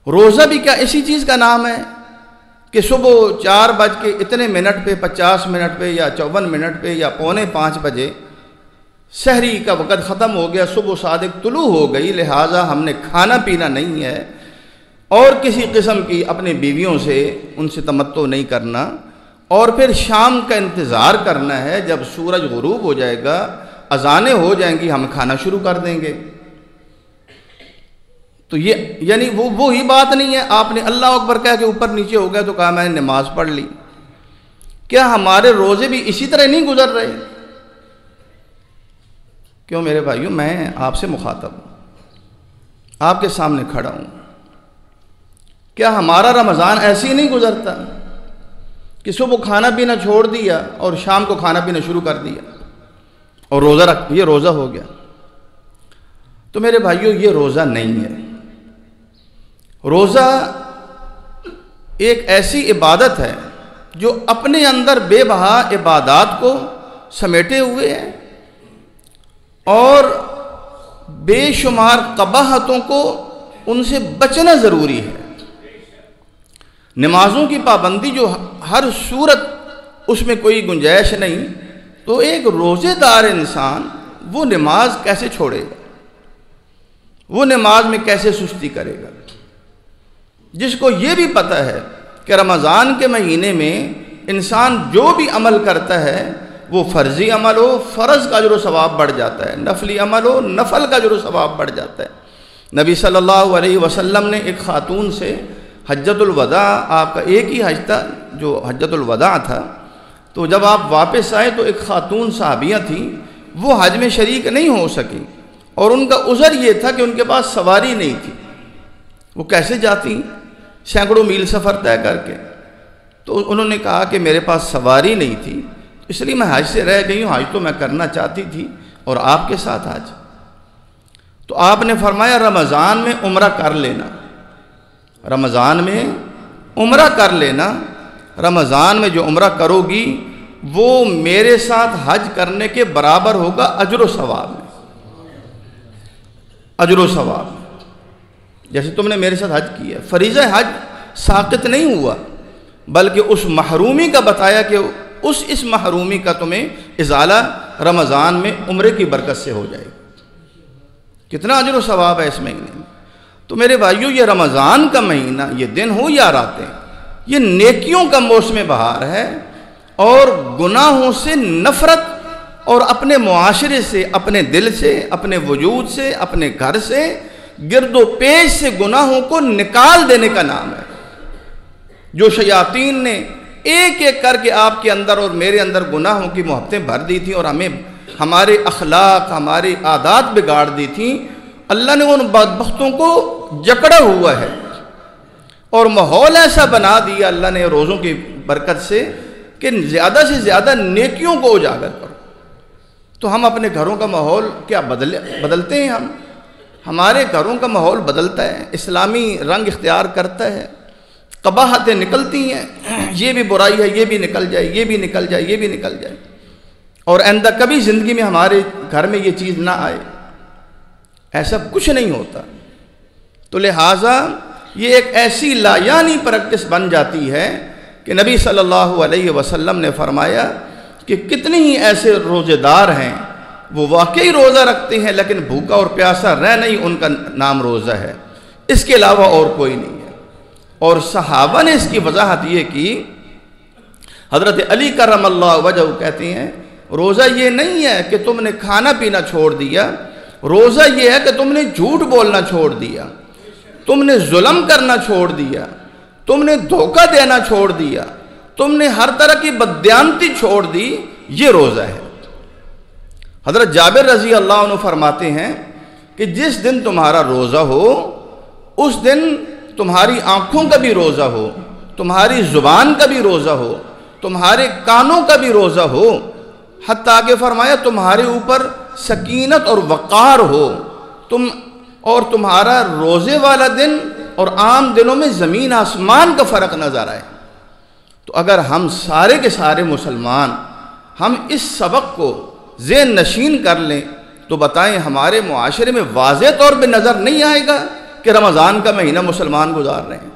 روزہ بھی کیا اسی چیز کا نام ہے کہ صبح 4:50 پہ 50 منٹ پہ یا 54 منٹ پہ یا 4:45 بجے سحری کا وقت ختم ہو گیا، صبح صادق طلوع ہو گئی، لہٰذا ہم نے کھانا پینا نہیں ہے اور کسی قسم کی اپنی بیویوں سے ان سے تمتع نہیں کرنا، اور پھر شام کا انتظار کرنا ہے، جب سورج غروب ہو جائے گا، اذانیں ہو جائیں گی، ہم کھانا شروع کر دیں گے۔ تو یہ یعنی وہی بات نہیں ہے آپ نے اللہ اکبر کہہ کے اوپر نیچے ہو گیا تو کہا میں نے نماز پڑھ لی۔ کیا ہمارے روزے بھی اسی طرح نہیں گزر رہے؟ کیوں میرے بھائیوں، میں آپ سے مخاطب ہوں، آپ کے سامنے کھڑا ہوں، کیا ہمارا رمضان ایسے ہی نہیں گزرتا کہ صبح کھانا پینا چھوڑ دیا اور شام کو کھانا پینا شروع کر دیا اور یہ روزہ ہو گیا؟ تو میرے بھائیوں، یہ روزہ نہیں ہے۔ روزہ ایک ایسی عبادت ہے جو اپنے اندر بے بہا عبادات کو سمیٹے ہوئے ہے اور بے شمار قباحتوں کو ان سے بچنا ضروری ہے۔ نمازوں کی پابندی جو ہر صورت اس میں کوئی گنجائش نہیں، تو ایک روزے دار انسان وہ نماز کیسے چھوڑے گا؟ وہ نماز میں کیسے سستی کرے گا؟ جس کو یہ بھی پتہ ہے کہ رمضان کے مہینے میں انسان جو بھی عمل کرتا ہے وہ فرضی عمل ہو فرض کا اجر و ثواب بڑھ جاتا ہے، نفلی عمل ہو نفل کا اجر و ثواب بڑھ جاتا ہے۔ نبی صلی اللہ علیہ وسلم نے ایک خاتون سے حجۃ الوداع، آپ کا ایک ہی حج تھا جو حجۃ الوداع تھا، تو جب آپ واپس آئے تو ایک خاتون صحابیہ تھیں، وہ حج میں شریک نہیں ہو سکی اور ان کا عذر یہ تھا کہ ان کے پاس سواری نہیں تھی۔ وہ کیسے جاتی سینکڑوں میل سفر طے کر کے؟ تو انہوں نے کہا کہ میرے پاس سواری نہیں تھی، اس لیے میں حج سے رہ گئی ہوں، حج تو میں کرنا چاہتی تھی اور آپ کے ساتھ حج۔ تو آپ نے فرمایا رمضان میں عمرہ کر لینا، رمضان میں عمرہ کر لینا، رمضان میں جو عمرہ کرو گی وہ میرے ساتھ حج کرنے کے برابر ہوگا اجر و ثواب میں، اجر و ثواب، جیسے تم نے میرے ساتھ حج کیا۔ فریضہ حج ساقط نہیں ہوا، بلکہ اس محرومی کا بتایا کہ اس محرومی کا تمہیں ازالہ رمضان میں عمرے کی برکت سے ہو جائے گا۔ کتنا اجر و ثواب ہے اس مہینے میں۔ تو میرے بھائیوں، یہ رمضان کا مہینہ، یہ دن ہو یا راتیں، یہ نیکیوں کا موسم بہار ہے اور گناہوں سے نفرت اور اپنے معاشرے سے، اپنے دل سے، اپنے وجود سے، اپنے گھر سے، گرد و پیش سے گناہوں کو نکال دینے کا نام ہے۔ جو شیاطین نے ایک ایک کر کے آپ کے اندر اور میرے اندر گناہوں کی محبتیں بھر دی تھیں اور ہمیں ہمارے اخلاق، ہمارے عادات بگاڑ دی تھیں، اللہ نے ان بدبختوں کو جکڑا ہوا ہے اور ماحول ایسا بنا دیا اللہ نے روزوں کی برکت سے کہ زیادہ سے زیادہ نیکیوں کو اجاگر کرو۔ تو ہم اپنے گھروں کا ماحول کیا بدلتے ہیں؟ ہمارے گھروں کا ماحول بدلتا ہے، اسلامی رنگ اختیار کرتا ہے، قباحتیں نکلتی ہیں، یہ بھی برائی ہے، یہ بھی نکل جائے، یہ بھی نکل جائے، یہ بھی نکل جائے، اور آئندہ کبھی زندگی میں ہمارے گھر میں یہ چیز نہ آئے۔ ایسا کچھ نہیں ہوتا۔ تو لہٰذا یہ ایک ایسی لایانی پریکٹس بن جاتی ہے کہ نبی صلی اللہ علیہ وسلم نے فرمایا کہ کتنے ہی ایسے روزے دار ہیں وہ واقعی روزہ رکھتے ہیں لیکن بھوکا اور پیاسا رہ نہیں ان کا نام روزہ ہے، اس کے علاوہ اور کوئی نہیں ہے۔ اور صحابہ نے اس کی وضاحت یہ کی، حضرت علی کرم اللہ وجہ کہتے ہیں روزہ یہ نہیں ہے کہ تم نے کھانا پینا چھوڑ دیا، روزہ یہ ہے کہ تم نے جھوٹ بولنا چھوڑ دیا، تم نے ظلم کرنا چھوڑ دیا، تم نے دھوکہ دینا چھوڑ دیا، تم نے ہر طرح کی بددیانتی چھوڑ دی، یہ روزہ ہے۔ حضرت جابر رضی اللہ عنہ فرماتے ہیں کہ جس دن تمہارا روزہ ہو اس دن تمہاری آنکھوں کا بھی روزہ ہو، تمہاری زبان کا بھی روزہ ہو، تمہارے کانوں کا بھی روزہ ہو، حتیٰ کہ فرمایا تمہارے اوپر سکینت اور وقار ہو، اور تمہارا روزے والا دن اور عام دنوں میں زمین آسمان کا فرق نظر آئے۔ تو اگر ہم سارے کے سارے مسلمان ہم اس سبق کو ذہن نشین کر لیں تو بتائیں ہمارے معاشرے میں واضح طور پہ نظر نہیں آئے گا کہ کہ رمضان کا مہینہ مسلمان گزار رہے ہیں۔